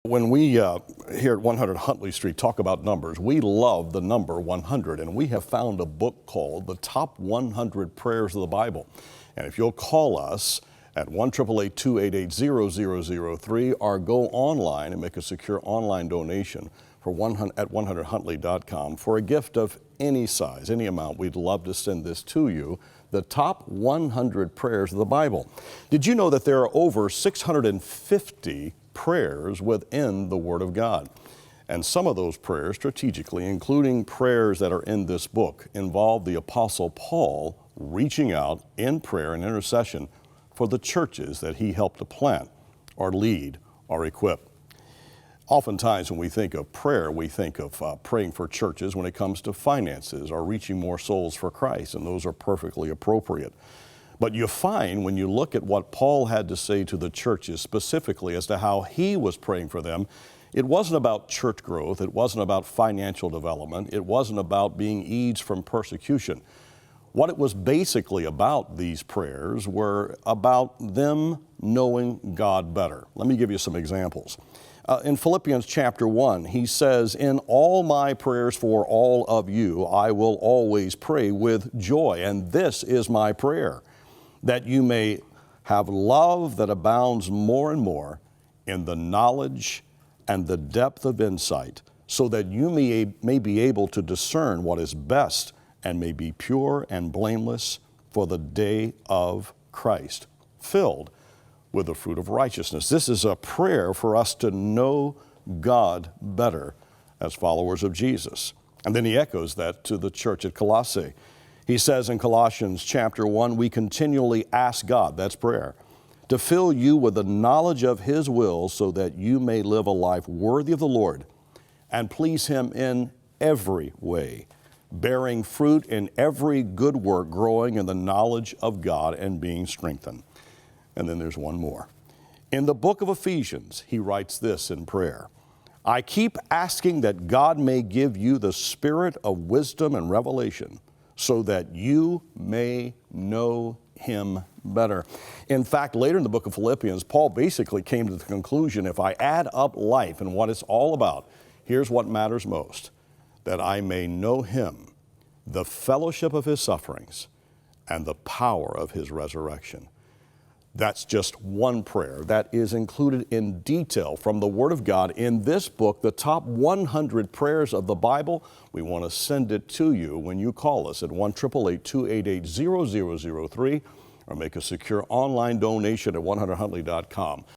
When we here at 100 Huntley Street talk about numbers, we love the number 100, and we have found a book called The Top 100 Prayers of the Bible. And if you'll call us at 1-888-288-0003 or go online and make a secure online donation for 100huntley.com for a gift of any size, any amount, we'd love to send this to you. The Top 100 Prayers of the Bible. Did you know that there are over 650 prayers within the Word of God? And some of those prayers, strategically, including prayers that are in this book, involve the Apostle Paul reaching out in prayer and intercession for the churches that he helped to plant or lead or equip. Oftentimes when we think of prayer, we think of praying for churches when it comes to finances or reaching more souls for Christ, and those are perfectly appropriate. But you find when you look at what Paul had to say to the churches specifically as to how he was praying for them, it wasn't about church growth, it wasn't about financial development, it wasn't about being eased from persecution. What it was basically about, these prayers, were about them knowing God better. Let me give you some examples. In Philippians chapter 1, he says, "In all my prayers for all of you, I will always pray with joy, and this is my prayer, that you may have love that abounds more and more in the knowledge and the depth of insight, so that you may be able to discern what is best and may be pure and blameless for the day of Christ, filled with the fruit of righteousness." This is a prayer for us to know God better as followers of Jesus. And then he echoes that to the church at Colossae. He says in Colossians chapter 1, "We continually ask God," that's prayer, "to fill you with the knowledge of His will so that you may live a life worthy of the Lord and please Him in every way, bearing fruit in every good work, growing in the knowledge of God and being strengthened." And then there's one more. In the book of Ephesians, he writes this in prayer, "I keep asking that God may give you the spirit of wisdom and revelation so that you may know Him better." In fact, later in the book of Philippians, Paul basically came to the conclusion, if I add up life and what it's all about, here's what matters most: that I may know Him, the fellowship of His sufferings, and the power of His resurrection. That's just one prayer that is included in detail from the Word of God in this book, The Top 100 Prayers of the Bible. We want to send it to you when you call us at 1-888-288-0003 or make a secure online donation at 100huntley.com.